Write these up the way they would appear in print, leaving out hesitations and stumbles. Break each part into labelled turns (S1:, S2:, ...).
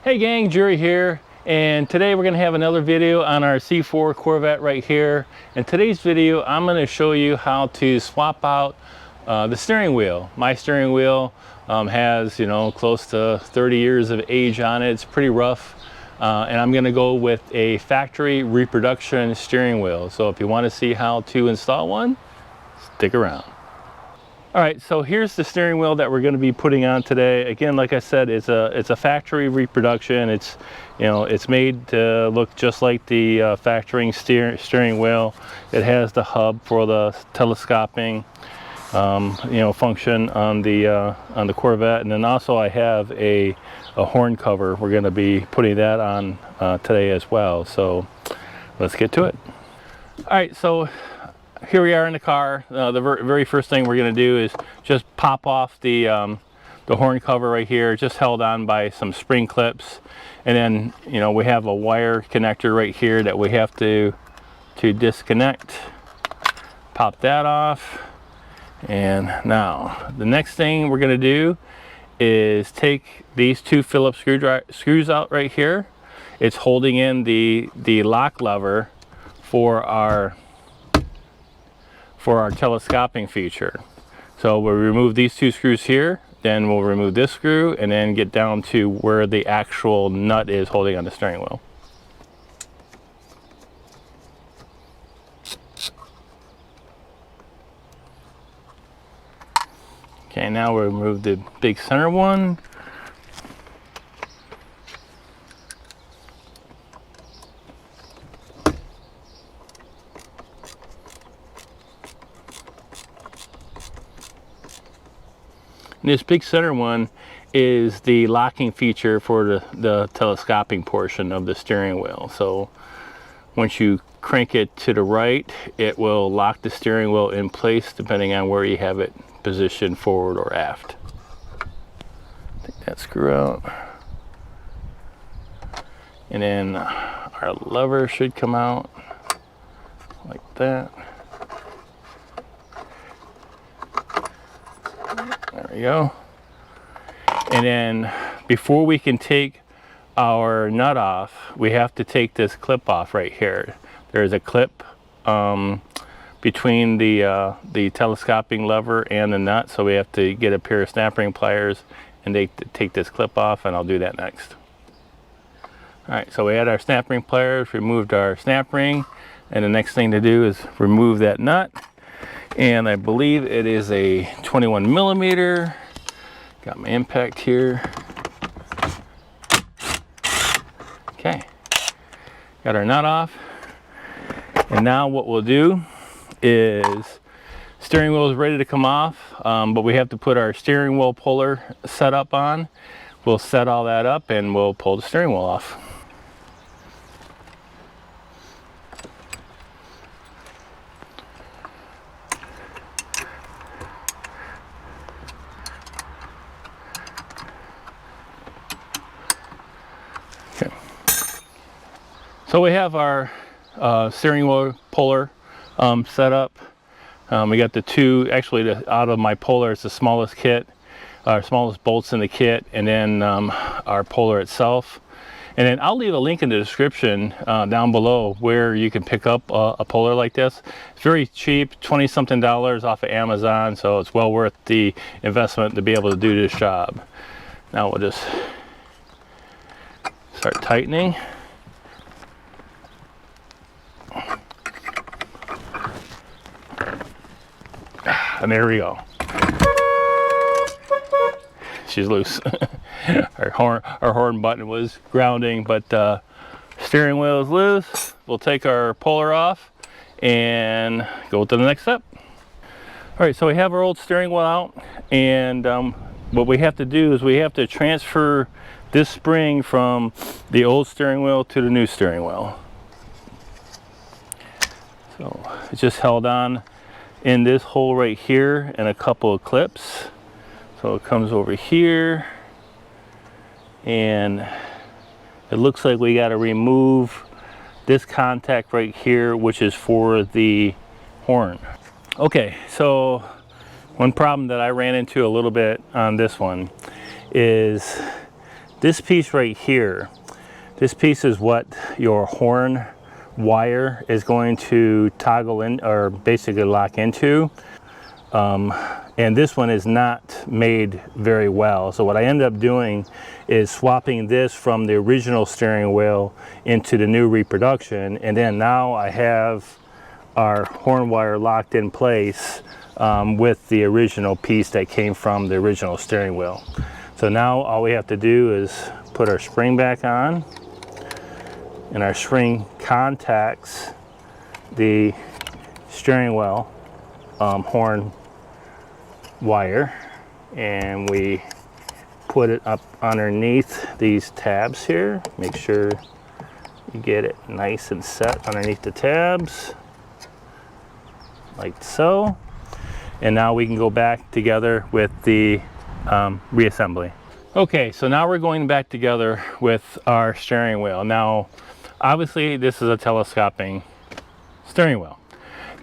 S1: Hey gang, Jerry here, and today we're going to have another video on our C4 Corvette right here. In today's video I'm going to show you how to swap out the steering wheel. My steering wheel has, close to 30 years of age on it. It's pretty rough, and I'm going to go with a factory reproduction steering wheel. So if you want to see how to install one, stick around. All right, so here's the steering wheel that we're going to be putting on today. Again, like I said, it's a factory reproduction. It's made to look just like the factory steering wheel. It has the hub for the telescoping, function on the Corvette, and then also I have a horn cover. We're going to be putting that on today as well. So let's get to it. All right, so here we are in the car. The very first thing we're going to do is just pop off the horn cover right here, just held on by some spring clips, and then we have a wire connector right here that we have to disconnect. Pop that off, and now the next thing we're going to do is take these two Phillips screws out right here. It's holding in the lock lever for our telescoping feature. So we'll remove these two screws here, then we'll remove this screw, and then get down to where the actual nut is holding on the steering wheel. Okay, now we'll remove the big center one. This big center one is the locking feature for the telescoping portion of the steering wheel. So once you crank it to the right, it will lock the steering wheel in place depending on where you have it positioned, forward or aft. Take that screw out. And then our lever should come out like that. There we go. And then before we can take our nut off, we have to take this clip off right here. There's a clip between the telescoping lever and the nut, so we have to get a pair of snap ring pliers and take this clip off, and I'll do that next. All right, so we had our snap ring pliers, removed our snap ring, and the next thing to do is remove that nut. And I believe it is a 21 millimeter. Got my impact here. Okay, got our nut off. And now what we'll do is, steering wheel is ready to come off, but we have to put our steering wheel puller set up on. We'll set all that up and we'll pull the steering wheel off. So we have our steering wheel puller set up. We got the two, actually out of my puller, it's the smallest kit, smallest bolts in the kit, and then our puller itself. And then I'll leave a link in the description down below where you can pick up a puller like this. It's very cheap, 20-something off of Amazon, so it's well worth the investment to be able to do this job. Now we'll just start tightening. And there we go. She's loose. Our horn button was grounding, but steering wheel is loose. We'll take our puller off and go to the next step. All right, so we have our old steering wheel out, and what we have to do is we have to transfer this spring from the old steering wheel to the new steering wheel. So it's just held on in this hole right here and a couple of clips. So it comes over here, and it looks like we got to remove this contact right here, which is for the horn. Okay, so one problem that I ran into a little bit on this one is this piece right here, this piece is what your horn wire is going to toggle in, or basically lock into. And this one is not made very well. So what I ended up doing is swapping this from the original steering wheel into the new reproduction. And then now I have our horn wire locked in place with the original piece that came from the original steering wheel. So now all we have to do is put our spring back on, and our spring contacts the steering wheel horn wire, and we put it up underneath these tabs here. Make sure you get it nice and set underneath the tabs, like so. And now we can go back together with the reassembly. Okay, so now we're going back together with our steering wheel. Now, obviously this is a telescoping steering wheel.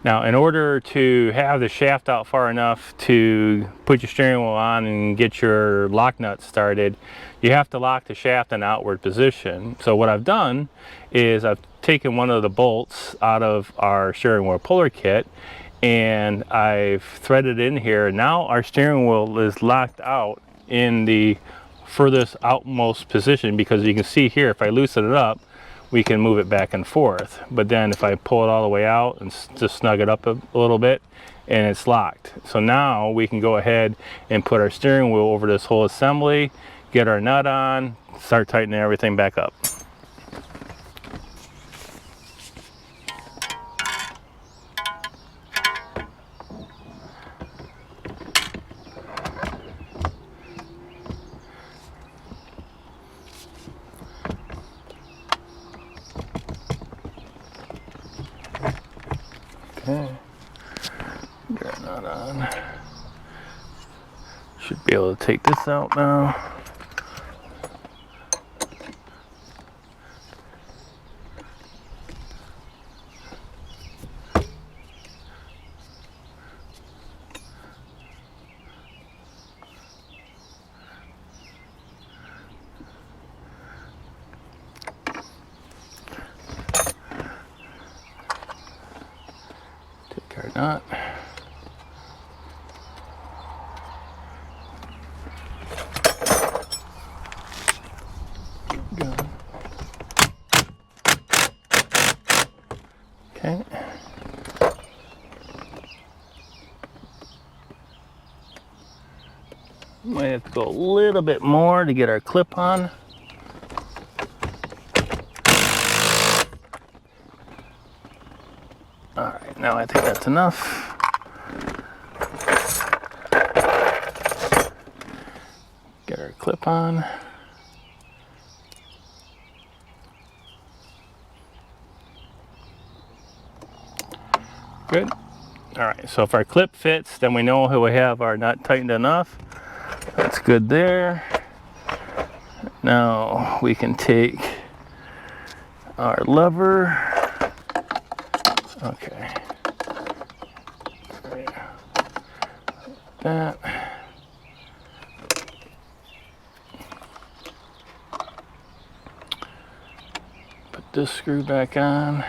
S1: Now, in order to have the shaft out far enough to put your steering wheel on and get your lock nut started, you have to lock the shaft in outward position. So what I've done is I've taken one of the bolts out of our steering wheel puller kit, and I've threaded in here. Now our steering wheel is locked out in the furthest outmost position, because you can see here, if I loosen it up, we can move it back and forth. But then if I pull it all the way out and just snug it up a little bit, and it's locked. So now we can go ahead and put our steering wheel over this whole assembly, get our nut on, start tightening everything back up. Okay, get that on. Should be able to take this out now. Take our nut. Okay. Might have to go a little bit more to get our clip on. All right, now I think that's enough. Get our clip on. Good. All right, so if our clip fits, then we know we have our nut tightened enough. That's good there. Now we can take our lever. Okay. That. Put this screw back on.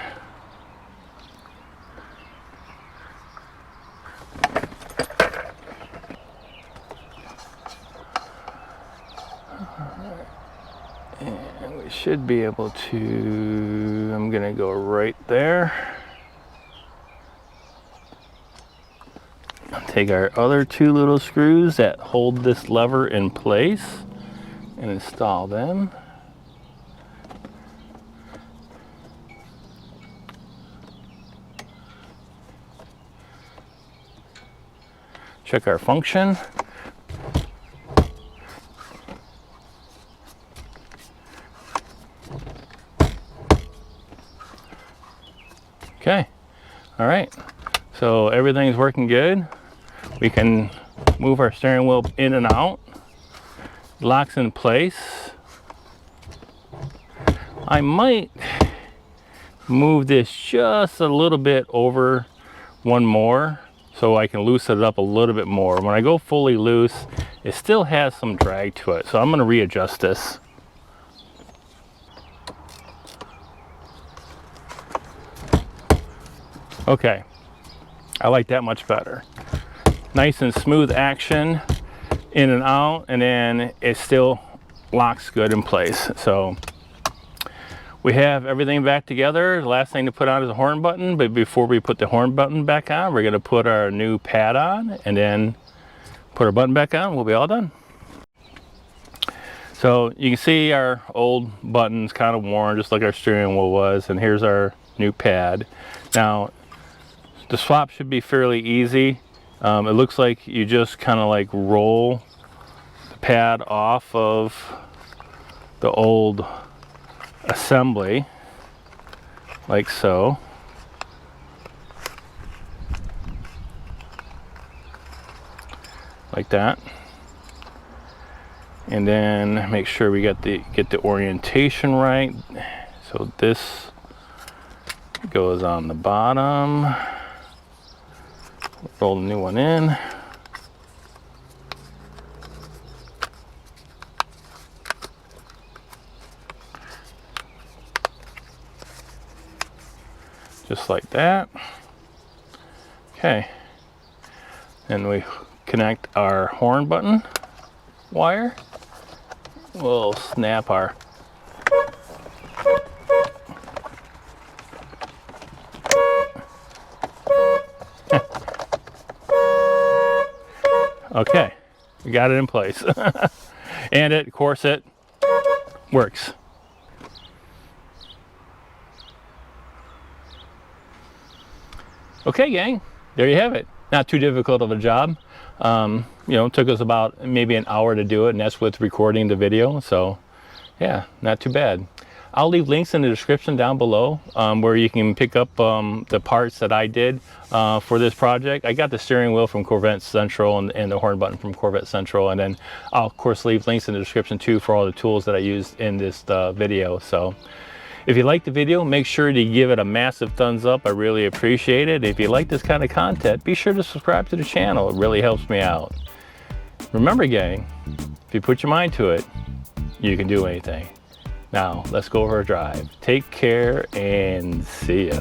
S1: And we should be able to, I'm gonna go right there. Take our other two little screws that hold this lever in place and install them. Check our function. Okay, all right, so everything's working good. We can move our steering wheel in and out. Locks in place. I might move this just a little bit over one more so I can loosen it up a little bit more. When I go fully loose, it still has some drag to it, so I'm going to readjust this. Okay, I like that much better. Nice and smooth action in and out, and then it still locks good in place. So we have everything back together. The last thing to put on is the horn button, but before we put the horn button back on, we're gonna put our new pad on and then put our button back on. We'll be all done. So you can see our old button's kind of worn, just like our steering wheel was, and here's our new pad. Now, the swap should be fairly easy. It looks like you just kind of like roll the pad off of the old assembly, like so. Like that. And then make sure we get the orientation right. So this goes on the bottom. Roll the new one in. Just like that. Okay. And we connect our horn button wire. We'll snap our okay, we got it in place. And it, of course, it works. Okay, gang, there you have it. Not too difficult of a job. You know, it took us about maybe an hour to do it, and that's with recording the video. So yeah, not too bad. I'll leave links in the description down below where you can pick up the parts that I did for this project. I got the steering wheel from Corvette Central and the horn button from Corvette Central, and then I'll of course leave links in the description too for all the tools that I used in this video. So if you like the video, make sure to give it a massive thumbs up. I really appreciate it. If you like this kind of content, be sure to subscribe to the channel. It really helps me out. Remember, gang, if you put your mind to it, you can do anything. Now, let's go for a drive. Take care and see ya.